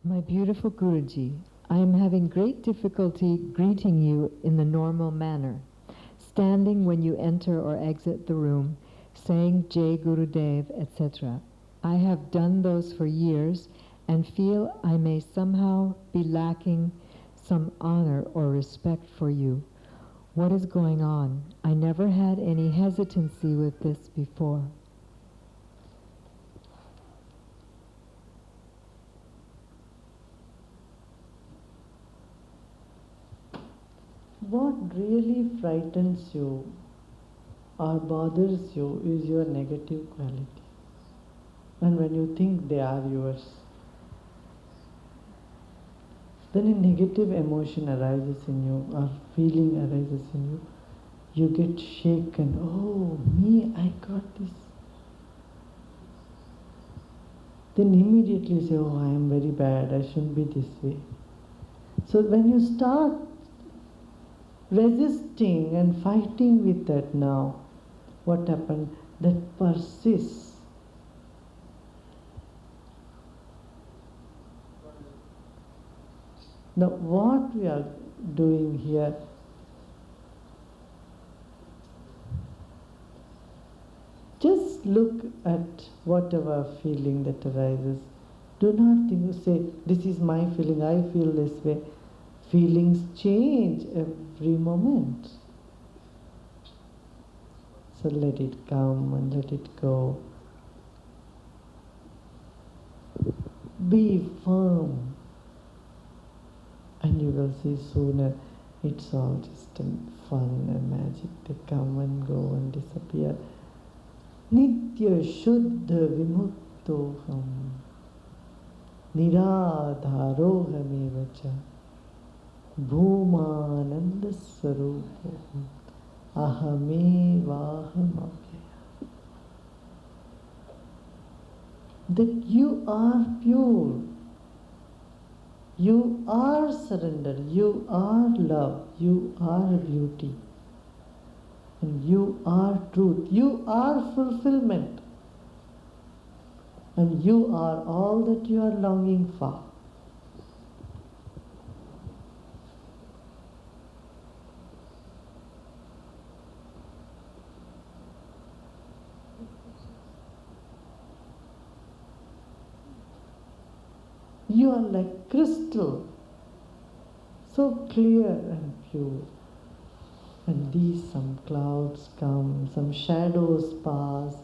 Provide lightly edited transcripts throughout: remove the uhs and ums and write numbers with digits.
My beautiful Guruji, I am having great difficulty greeting you in the normal manner, standing when you enter or exit the room, saying Jai Gurudev, etc. I have done those for years and feel I may somehow be lacking some honor or respect for you. What is going on? I never had any hesitancy with this before. What really frightens you or bothers you is your negative quality. And when you think they are yours, then a negative emotion arises in you or feeling arises in you. You get shaken. Oh, me, I got this. Then immediately say, oh, I am very bad, I shouldn't be this way. So when you start resisting and fighting with that now, what happened? That persists. Now what we are doing here, just look at whatever feeling that arises. Do not think, say, this is my feeling, I feel this way. Feelings change every moment. So let it come and let it go. Be firm. And you will see sooner it's all just fun and magic. They come and go and disappear. Nitya Shuddha Vimuktoham Niradharohamevacha Bhumananda Swarupoham Ahamevahamabhyaya. That you are pure. You are surrender, you are love, you are beauty, and you are truth, you are fulfillment, and you are all that you are longing for. You are like crystal, so clear and pure. And these some clouds come, some shadows pass.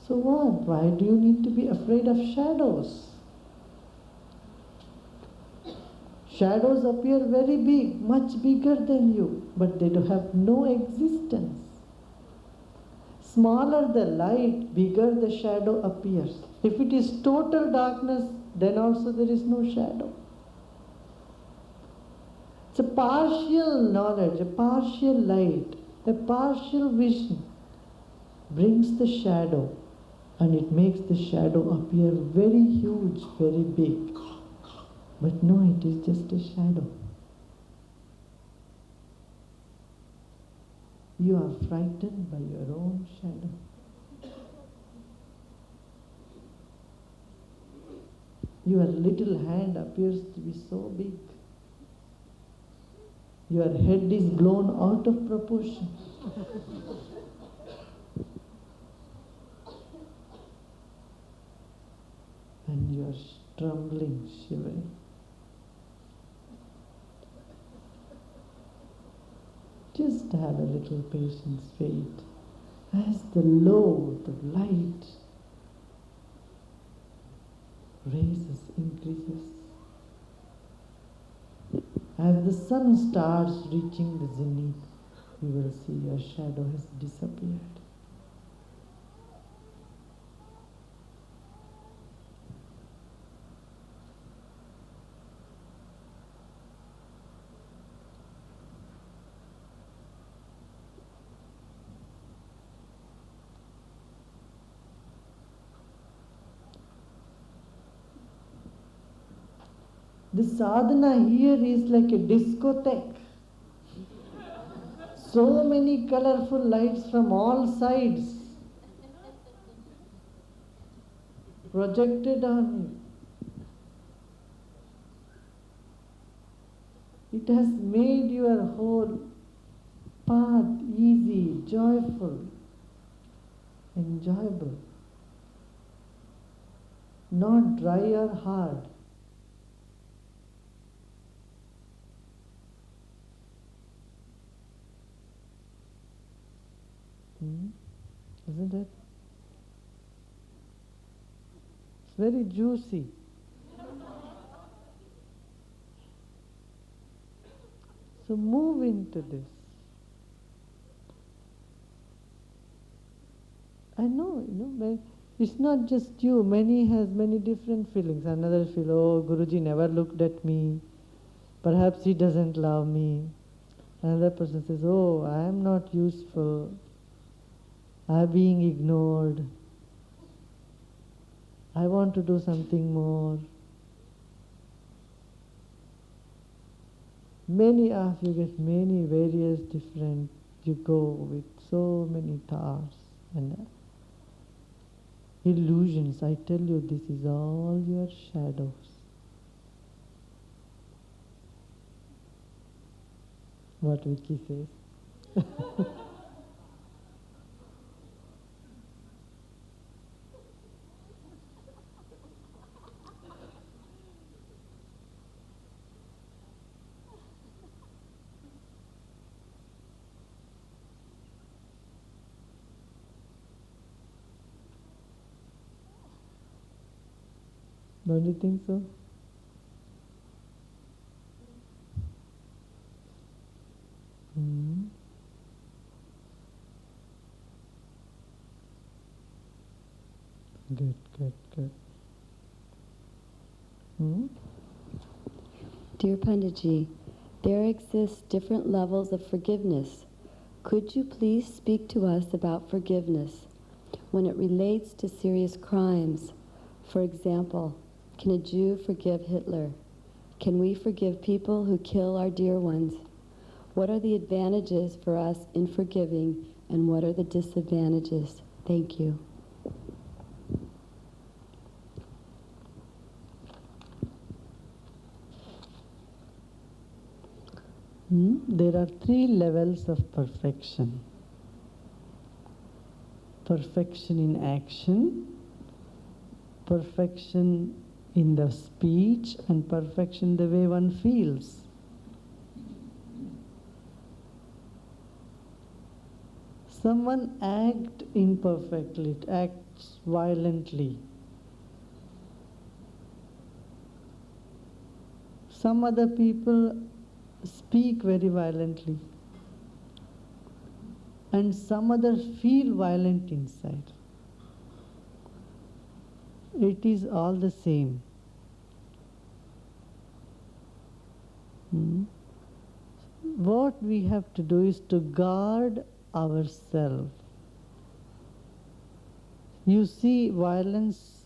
So what? Why do you need to be afraid of shadows? Shadows appear very big, much bigger than you, but they do have no existence. Smaller the light, bigger the shadow appears. If it is total darkness, then also there is no shadow. It's a partial knowledge, a partial light, a partial vision brings the shadow, and it makes the shadow appear very huge, very big. But no, it is just a shadow. You are frightened by your own shadow. Your little hand appears to be so big. Your head is blown out of proportion. And you are trembling, shivering. Just have a little patience, wait. As the light raises, increases. As the sun starts reaching the zenith, you will see your shadow has disappeared. The sadhana here is like a discotheque. So many colorful lights from all sides projected on you. It has made your whole path easy, joyful, enjoyable, not dry or hard. Isn't it? It's very juicy. So move into this. I know, it's not just you. Many has many different feelings. Another feel, oh, Guruji never looked at me. Perhaps he doesn't love me. Another person says, oh, I am not useful. I am being ignored. I want to do something more. Many of you get many various different, you go with so many thoughts and illusions. I tell you, this is all your shadows. What Vicky says. Don't you think so? Good, good, good. Dear Panditji, there exist different levels of forgiveness. Could you please speak to us about forgiveness when it relates to serious crimes? For example, can a Jew forgive Hitler? Can we forgive people who kill our dear ones? What are the advantages for us in forgiving, and what are the disadvantages? Thank you. There are 3 levels of perfection. Perfection in action, perfection in the speech, and perfection the way one feels. Someone acts imperfectly, acts violently. Some other people speak very violently, and some others feel violent inside. It is all the same. What we have to do is to guard ourselves. You see violence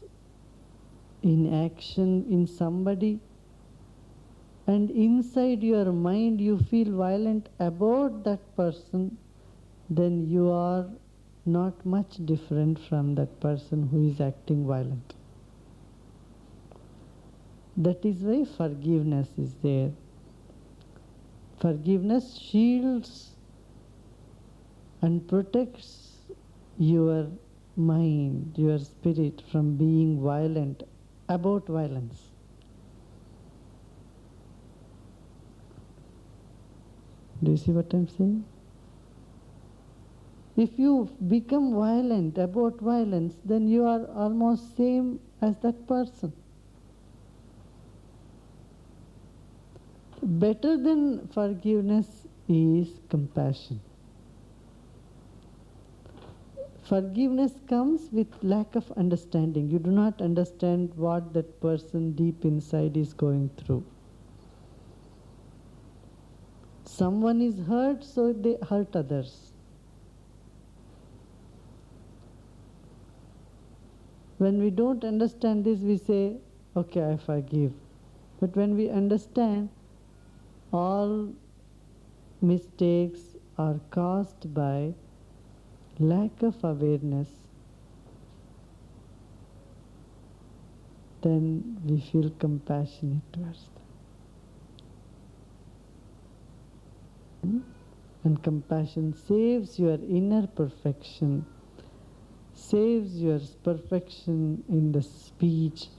in action in somebody, and inside your mind you feel violent about that person, then you are not much different from that person who is acting violent. That is why forgiveness is there. Forgiveness shields and protects your mind, your spirit from being violent about violence. Do you see what I'm saying? If you become violent about violence, then you are almost same as that person. Better than forgiveness is compassion. Forgiveness comes with lack of understanding. You do not understand what that person deep inside is going through. Someone is hurt, so they hurt others. When we don't understand this, we say, okay, I forgive. But when we understand, all mistakes are caused by lack of awareness, then we feel compassionate towards them. And compassion saves your inner perfection, saves your perfection in the speech,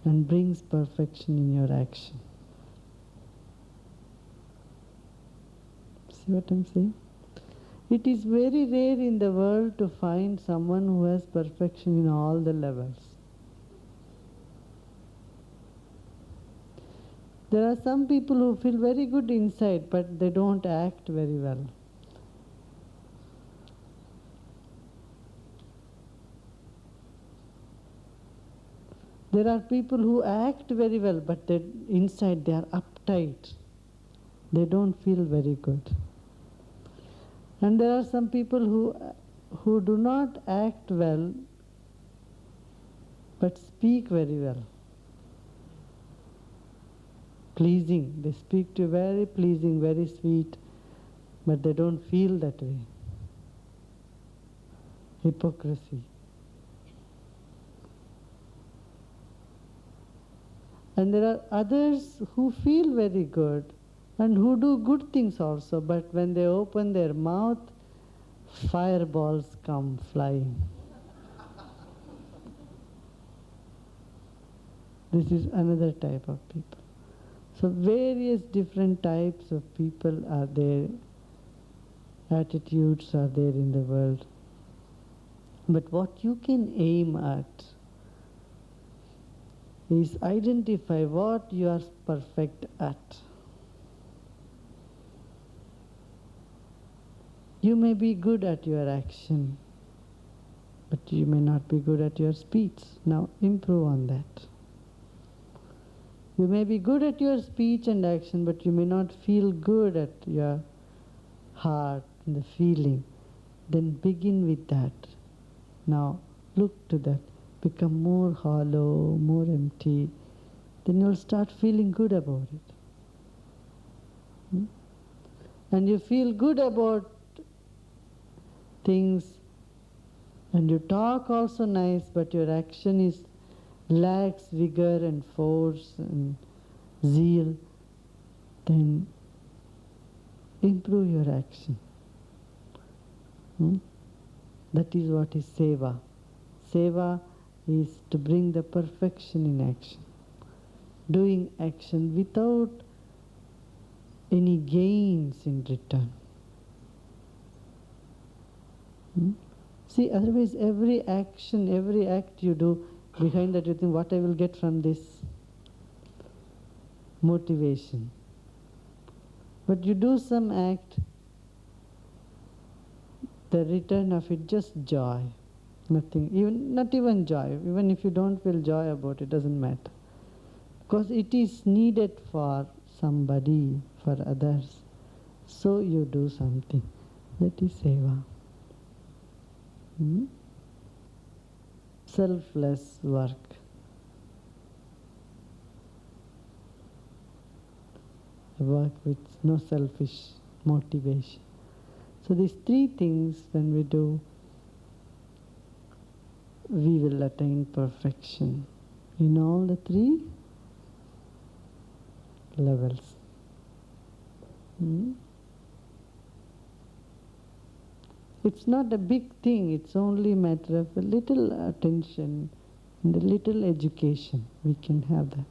and brings perfection in your action. See what I'm saying? It is very rare in the world to find someone who has perfection in all the levels. There are some people who feel very good inside, but they don't act very well. There are people who act very well, but inside they are uptight. They don't feel very good. And there are some people who do not act well, but speak very well. Pleasing. They speak to you very pleasing, very sweet, but they don't feel that way. Hypocrisy. And there are others who feel very good and who do good things also, but when they open their mouth, fireballs come flying. This is another type of people. So various different types of people are there, attitudes are there in the world. But what you can aim at is identify what you are perfect at. You may be good at your action, but you may not be good at your speech. Now improve on that. You may be good at your speech and action, but you may not feel good at your heart and the feeling. Then begin with that. Now look to that. Become more hollow, more empty. Then you'll start feeling good about it. And you feel good about things, and you talk also nice, but your action lacks vigor and force and zeal. Then improve your action. That is what is seva. Seva is to bring the perfection in action. Doing action without any gains in return. See, otherwise every action, every act you do, behind that you think, what I will get from this? Motivation. But you do some act, the return of it, just joy. Nothing, not even joy. Even if you don't feel joy about it, doesn't matter. Because it is needed for somebody, for others. So you do something. That is seva. Selfless work. Work with no selfish motivation. So these three things, when we do, we will attain perfection in all the three levels. It's not a big thing, it's only a matter of a little attention and a little education. We can have that.